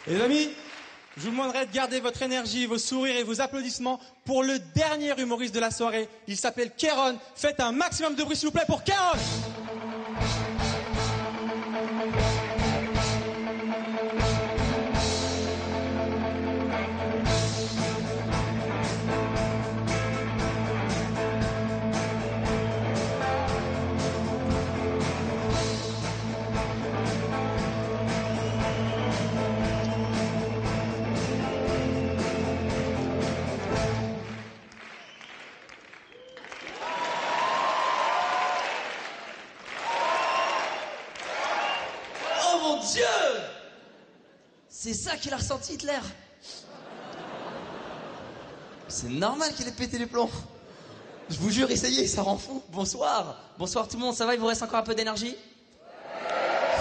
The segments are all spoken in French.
Et les amis, je vous demanderai de garder votre énergie, vos sourires et vos applaudissements pour le dernier humoriste de la soirée. Il s'appelle Kéron. Faites un maximum de bruit s'il vous plaît pour Kéron. Oh mon Dieu! C'est ça qu'il a ressenti, Hitler. C'est normal qu'il ait pété les plombs. Je vous jure, essayez, ça rend fou. Bonsoir. Bonsoir tout le monde, ça va? Il vous reste encore un peu d'énergie?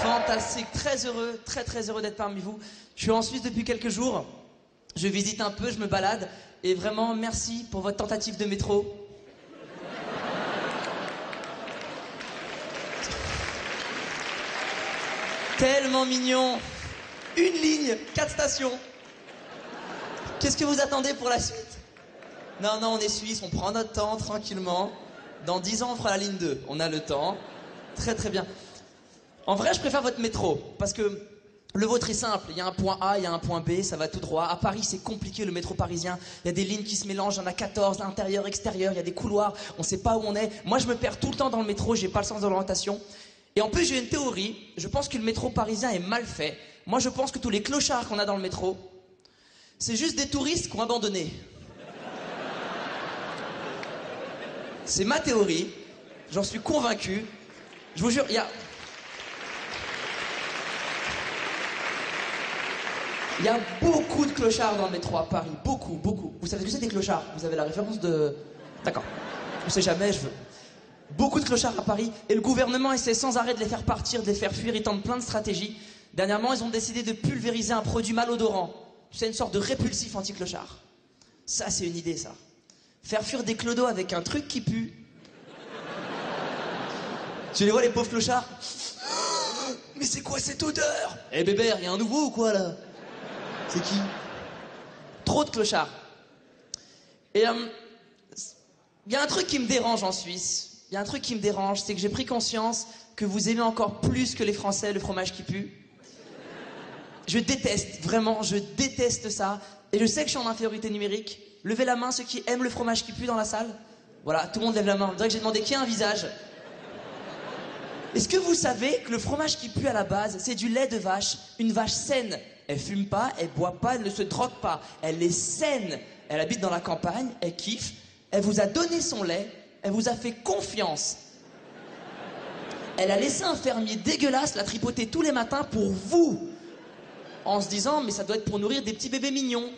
Fantastique, très heureux, très heureux d'être parmi vous. Je suis en Suisse depuis quelques jours. Je visite un peu, je me balade. Et vraiment, merci pour votre tentative de métro. Tellement mignon. Une ligne, 4 stations. Qu'est-ce que vous attendez pour la suite? Non, on est suisse, on prend notre temps tranquillement. Dans 10 ans, on fera la ligne 2. On a le temps. Très bien. En vrai, je préfère votre métro. Parce que le vôtre est simple. Il y a un point A, il y a un point B, ça va tout droit. À Paris, c'est compliqué, le métro parisien. Il y a des lignes qui se mélangent, il y en a 14, intérieur, extérieur. Il y a des couloirs, on sait pas où on est. Moi, je me perds tout le temps dans le métro, j'ai pas le sens de l'orientation. Et en plus, j'ai une théorie. Je pense que le métro parisien est mal fait. Moi, je pense que tous les clochards qu'on a dans le métro, c'est juste des touristes qui ont abandonné. C'est ma théorie. J'en suis convaincu. Je vous jure, il y a beaucoup de clochards dans le métro à Paris. Beaucoup. Vous savez ce que c'est des clochards? Vous avez la référence de... D'accord. On sait jamais, je veux... Beaucoup de clochards à Paris, et le gouvernement essaie sans arrêt de les faire partir, de les faire fuir, ils tentent plein de stratégies. Dernièrement, ils ont décidé de pulvériser un produit malodorant. C'est une sorte de répulsif anti-clochard. Ça, c'est une idée, ça. Faire fuir des clodos avec un truc qui pue. Tu les vois, les pauvres clochards? Mais c'est quoi cette odeur? Eh bébert, y a un nouveau ou quoi, là? C'est qui? Trop de clochards. Et y a un truc qui me dérange en Suisse. Il y a un truc qui me dérange, c'est que j'ai pris conscience que vous aimez encore plus que les Français le fromage qui pue. Je déteste, vraiment, je déteste ça. Et je sais que je suis en infériorité numérique. Levez la main ceux qui aiment le fromage qui pue dans la salle. Voilà, tout le monde lève la main. On dirait que j'ai demandé qui a un visage. Est-ce que vous savez que le fromage qui pue à la base, c'est du lait de vache, une vache saine. Elle fume pas, elle boit pas, elle ne se drogue pas. Elle est saine. Elle habite dans la campagne, elle kiffe. Elle vous a donné son lait. Elle vous a fait confiance. Elle a laissé un fermier dégueulasse la tripoter tous les matins pour vous. En se disant, mais ça doit être pour nourrir des petits bébés mignons.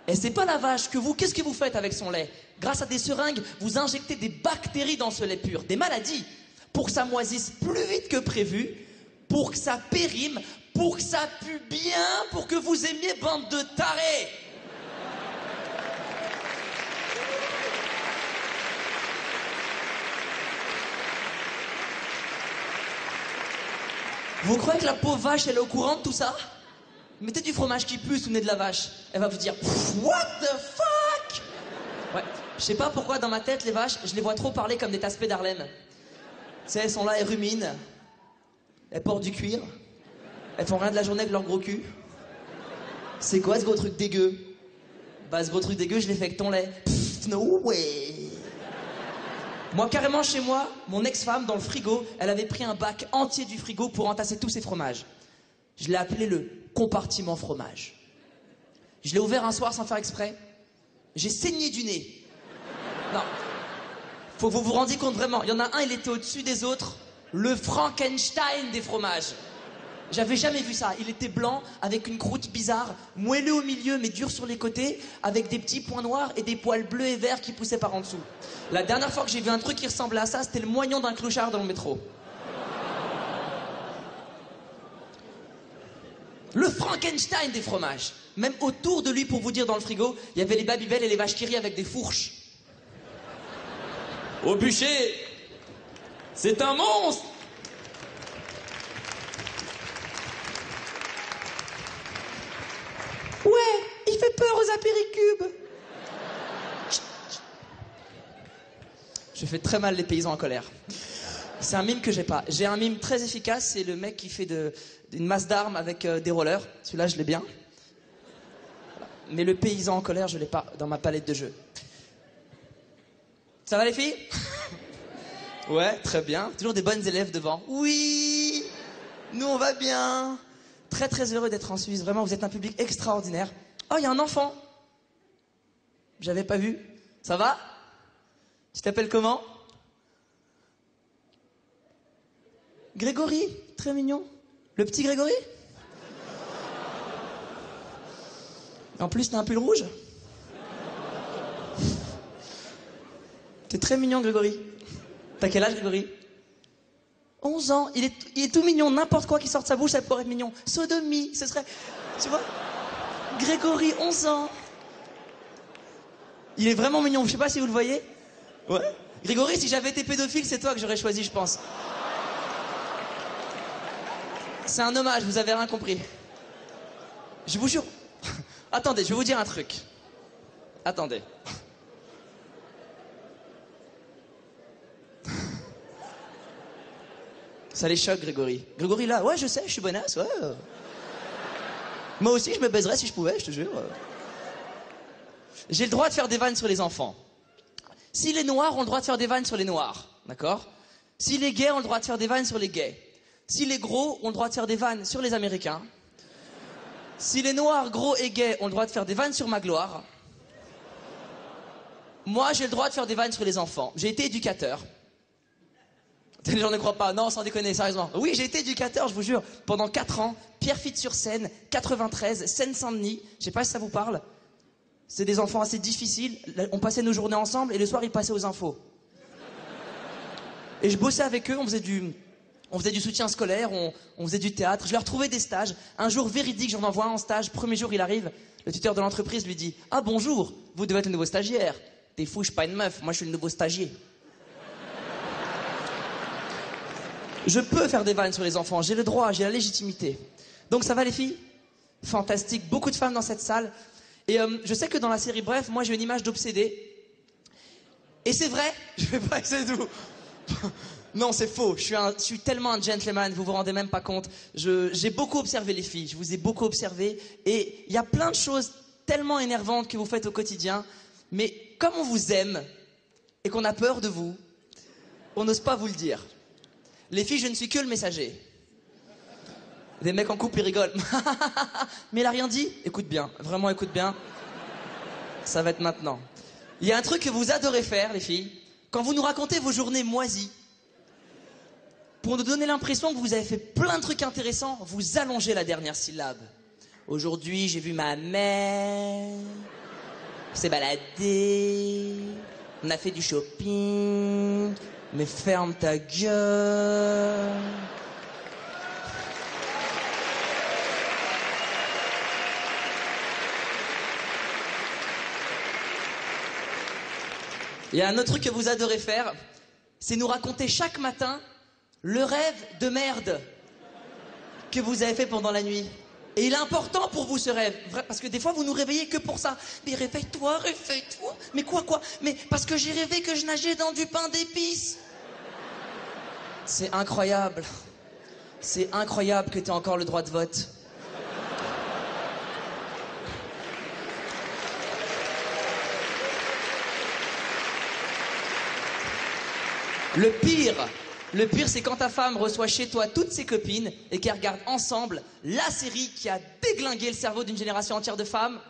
Et c'est pas la vache que vous, qu'est-ce que vous faites avec son lait? Grâce à des seringues, vous injectez des bactéries dans ce lait pur, des maladies, pour que ça moisisse plus vite que prévu, pour que ça périme, pour que ça pue bien, pour que vous aimiez bande de tarés. Vous croyez que la pauvre vache, elle est au courant de tout ça? Mettez du fromage qui pue sous le nez de la vache. Elle va vous dire « What the fuck ?» Ouais, je sais pas pourquoi dans ma tête, les vaches, je les vois trop parler comme des taspets d'Harlem. Tu sais, elles sont là, elles ruminent. Elles portent du cuir. Elles font rien de la journée avec leur gros cul. C'est quoi ce gros truc dégueu? Bah ce gros truc dégueu, je l'ai fait avec ton lait. Pfff, no way. Moi, carrément, chez moi, mon ex-femme, dans le frigo, elle avait pris un bac entier du frigo pour entasser tous ses fromages. Je l'ai appelé le compartiment fromage. Je l'ai ouvert un soir sans faire exprès. J'ai saigné du nez. Non. Faut que vous vous rendiez compte vraiment. Il y en a un, il était au-dessus des autres. Le Frankenstein des fromages. J'avais jamais vu ça. Il était blanc, avec une croûte bizarre, moelleux au milieu, mais dur sur les côtés, avec des petits points noirs et des poils bleus et verts qui poussaient par en dessous. La dernière fois que j'ai vu un truc qui ressemblait à ça, c'était le moignon d'un clochard dans le métro. Le Frankenstein des fromages. Même autour de lui, pour vous dire, dans le frigo, il y avait les Babybel et les vaches qui rient avec des fourches. Au bûcher, c'est un monstre. fait très mal les paysans en colère. C'est un mime que j'ai pas. J'ai un mime très efficace, c'est le mec qui fait une masse d'armes avec des rollers. Celui-là, je l'ai bien. Mais le paysan en colère, je l'ai pas dans ma palette de jeux. Ça va les filles? Ouais, très bien. Toujours des bonnes élèves devant. Oui, nous on va bien. Très très heureux d'être en Suisse. Vraiment, vous êtes un public extraordinaire. Oh, il y a un enfant. J'avais pas vu. Ça va? Tu t'appelles comment? Grégory, très mignon. Le petit Grégory? En plus, t'as un pull rouge. T'es très mignon, Grégory. T'as quel âge, Grégory? 11 ans. Il est tout mignon. N'importe quoi qui sort de sa bouche, ça pourrait être mignon. Sodomie, ce serait... Tu vois? Grégory, 11 ans. Il est vraiment mignon. Je sais pas si vous le voyez. Ouais. Grégory, si j'avais été pédophile, c'est toi que j'aurais choisi, je pense. C'est un hommage, vous avez rien compris. Je vous jure. Attendez, je vais vous dire un truc. Attendez. Ça les choque, Grégory. Grégory, là, ouais, je sais, je suis bonasse, ouais. Moi aussi, je me baiserais si je pouvais, je te jure. J'ai le droit de faire des vannes sur les enfants. Si les noirs ont le droit de faire des vannes sur les noirs, d'accord? Si les gays ont le droit de faire des vannes sur les gays. Si les gros ont le droit de faire des vannes sur les Américains. Si les noirs, gros et gays ont le droit de faire des vannes sur ma gloire. Moi, j'ai le droit de faire des vannes sur les enfants. J'ai été éducateur. Les gens ne croient pas. Non, sans déconner, sérieusement. Oui, j'ai été éducateur, je vous jure. Pendant 4 ans, Pierrefitte-sur-Seine, 93, Seine-Saint-Denis. Je sais pas si ça vous parle. C'est des enfants assez difficiles. On passait nos journées ensemble et le soir, ils passaient aux infos. Et je bossais avec eux, on faisait du soutien scolaire, on faisait du théâtre. Je leur trouvais des stages. Un jour véridique, j'en envoie un en stage. Premier jour, il arrive. Le tuteur de l'entreprise lui dit « Ah bonjour, vous devez être le nouveau stagiaire. T'es fou, je suis pas une meuf. Moi, je suis le nouveau stagiaire. » Je peux faire des vannes sur les enfants, j'ai le droit, j'ai la légitimité. Donc ça va les filles? Fantastique, beaucoup de femmes dans cette salle. Et je sais que dans la série Bref, moi j'ai une image d'obsédé. Et c'est vrai, je vais pas essayer de vous... Non, c'est faux, je suis tellement un gentleman, vous vous rendez même pas compte. J'ai beaucoup observé les filles, je vous ai beaucoup observé. Et il y a plein de choses tellement énervantes que vous faites au quotidien. Mais comme on vous aime et qu'on a peur de vous, on n'ose pas vous le dire. Les filles, je ne suis que le messager. Des mecs en couple, ils rigolent. Mais il a rien dit? Écoute bien, vraiment écoute bien. Ça va être maintenant. Il y a un truc que vous adorez faire, les filles. Quand vous nous racontez vos journées moisies, pour nous donner l'impression que vous avez fait plein de trucs intéressants, vous allongez la dernière syllabe. Aujourd'hui, j'ai vu ma mère. On s'est baladé. On a fait du shopping. Mais ferme ta gueule. Il y a un autre truc que vous adorez faire, c'est nous raconter chaque matin le rêve de merde que vous avez fait pendant la nuit. Et il est important pour vous ce rêve, parce que des fois vous nous réveillez que pour ça. Mais réveille-toi, réveille-toi. Mais quoi? Mais parce que j'ai rêvé que je nageais dans du pain d'épices. C'est incroyable. C'est incroyable que tu aies encore le droit de vote. Le pire, c'est quand ta femme reçoit chez toi toutes ses copines et qu'elles regardent ensemble la série qui a déglingué le cerveau d'une génération entière de femmes.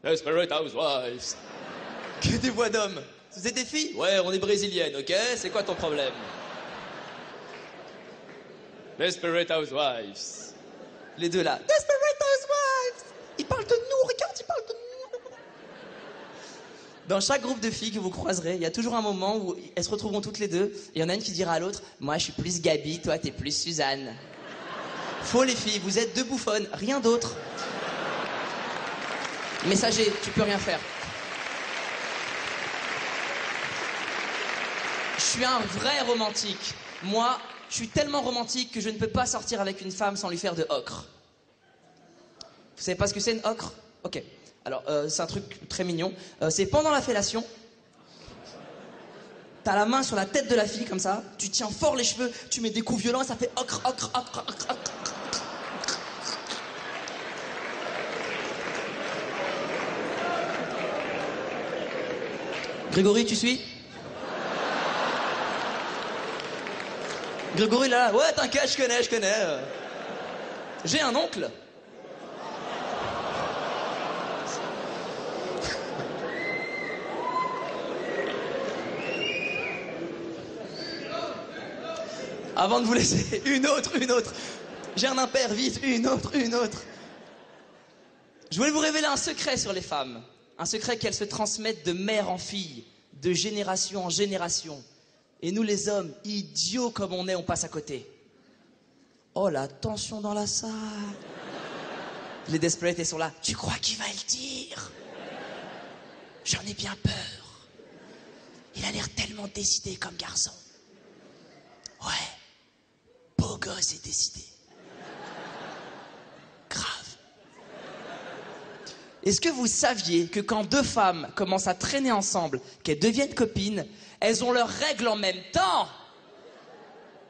Desperate Housewives. Que des voix d'hommes. Vous êtes des filles? Ouais, on est brésiliennes, ok? C'est quoi ton problème? Desperate Housewives. Les deux là. Desperate Housewives. Ils parlent de nous, regarde, ils parlent de nous. Dans chaque groupe de filles que vous croiserez, il y a toujours un moment où elles se retrouveront toutes les deux. Et il y en a une qui dira à l'autre, moi je suis plus Gabi, toi t'es plus Suzanne. Faux les filles, vous êtes deux bouffonnes, rien d'autre. Messager, tu peux rien faire. Je suis un vrai romantique. Moi, je suis tellement romantique que je ne peux pas sortir avec une femme sans lui faire de ocre. Vous savez pas ce que c'est une ocre? Ok. Alors, c'est un truc très mignon. C'est pendant la fellation, t'as la main sur la tête de la fille comme ça, tu tiens fort les cheveux, tu mets des coups violents et ça fait ocre, ocre, ocre, ocre, ocre. Grégory, tu suis? Grégory là, ouais t'inquiète, je connais. J'ai un oncle. Avant de vous laisser, une autre. J'ai un impair, vite, une autre. Je voulais vous révéler un secret sur les femmes. Un secret qu'elles se transmettent de mère en fille, de génération en génération. Et nous les hommes, idiots comme on est, on passe à côté. Oh la tension dans la salle. Les Desperate sont là. Tu crois qu'il va le dire? J'en ai bien peur. Il a l'air tellement décidé comme garçon. Ouais. Beau gosse et décidé. Grave. Est-ce que vous saviez que quand deux femmes commencent à traîner ensemble, qu'elles deviennent copines, elles ont leurs règles en même temps?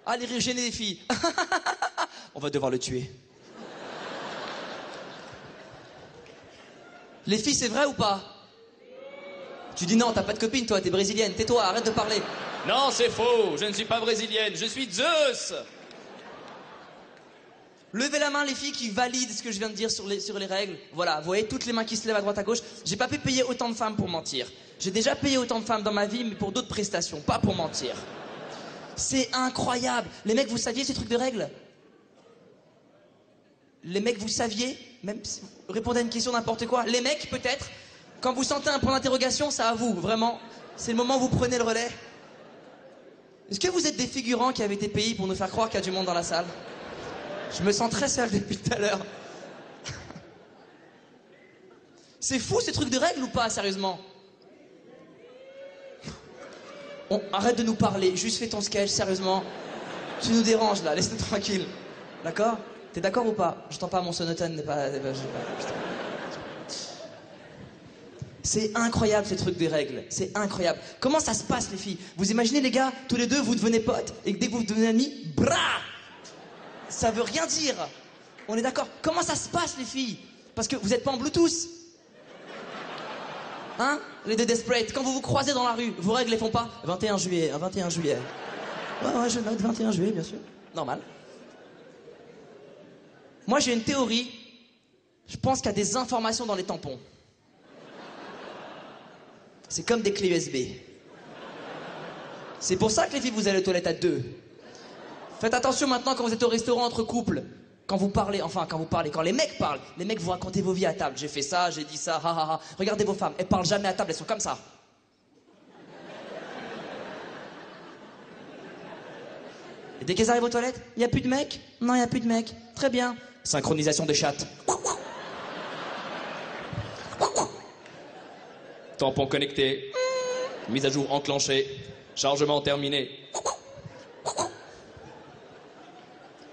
Allez rire gêner les filles. On va devoir le tuer. Les filles, c'est vrai ou pas? Tu dis non, t'as pas de copine toi, t'es brésilienne. Tais-toi, arrête de parler. Non, c'est faux, je ne suis pas brésilienne, je suis Zeus. Levez la main les filles qui valident ce que je viens de dire sur les règles. Voilà, vous voyez toutes les mains qui se lèvent à droite à gauche. J'ai pas pu payer autant de femmes pour mentir. J'ai déjà payé autant de femmes dans ma vie, mais pour d'autres prestations, pas pour mentir. C'est incroyable. Les mecs, vous saviez ces trucs de règles? Les mecs, vous saviez? Même si vous répondez à une question n'importe quoi. Les mecs, peut-être, quand vous sentez un point d'interrogation, c'est à vous, vraiment. C'est le moment où vous prenez le relais. Est-ce que vous êtes des figurants qui avaient été payés pour nous faire croire qu'il y a du monde dans la salle? Je me sens très seul depuis tout à l'heure. C'est fou ces trucs de règles ou pas, sérieusement? Arrête de nous parler, juste fais ton sketch, sérieusement. Tu nous déranges là, laisse-nous tranquille. D'accord? T'es d'accord ou pas? J'entends pas, mon sonotone n'est pas... C'est incroyable ces trucs des règles, c'est incroyable. Comment ça se passe les filles? Vous imaginez les gars, tous les deux vous devenez potes et que dès que vous devenez amis, brah! Ça veut rien dire. On est d'accord? Comment ça se passe les filles? Parce que vous êtes pas en Bluetooth. Hein? Les deux Desperate, quand vous vous croisez dans la rue, vos règles les font pas? 21 juillet, 21 juillet. Ouais, je note 21 juillet, bien sûr. Normal. Moi j'ai une théorie. Je pense qu'il y a des informations dans les tampons. C'est comme des clés USB. C'est pour ça que les filles, vous allez aux toilettes à deux. Faites attention maintenant quand vous êtes au restaurant entre couples. Quand vous parlez, quand les mecs parlent, les mecs vous racontez vos vies à table. J'ai fait ça, j'ai dit ça, ha ha ha. Regardez vos femmes, elles parlent jamais à table, elles sont comme ça. Et dès qu'elles arrivent aux toilettes, il n'y a plus de mecs? Non, il n'y a plus de mecs. Très bien. Synchronisation des chattes. Tampon connecté, mise à jour enclenchée, chargement terminé.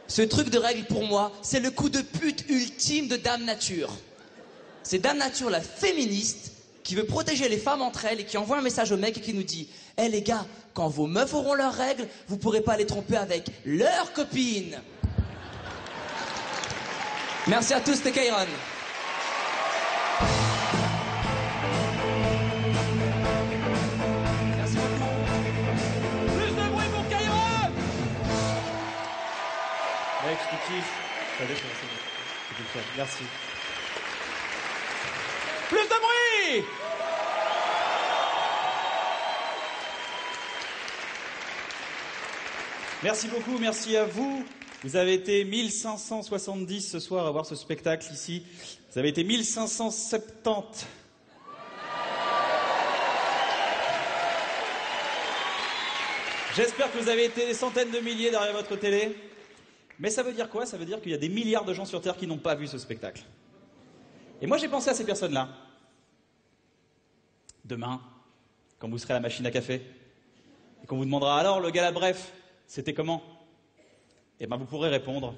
Ce truc de règle, pour moi, c'est le coup de pute ultime de Dame Nature. C'est Dame Nature, la féministe, qui veut protéger les femmes entre elles et qui envoie un message aux mecs et qui nous dit « Eh les gars, quand vos meufs auront leurs règles, vous pourrez pas les tromper avec leurs copines. » Merci à tous, c'était Kairon. Merci beaucoup. Plus de bruit pour Kairon. Mec, je te kiffe. C'est bon. Merci. Plus de bruit. Merci beaucoup, merci à vous. Vous avez été 1570 ce soir à voir ce spectacle ici. Vous avez été 1570. J'espère que vous avez été des centaines de milliers derrière votre télé. Mais ça veut dire quoi? Ça veut dire qu'il y a des milliards de gens sur Terre qui n'ont pas vu ce spectacle. Et moi j'ai pensé à ces personnes-là. Demain, quand vous serez à la machine à café, et qu'on vous demandera alors le gala bref, c'était comment? Eh bien vous pourrez répondre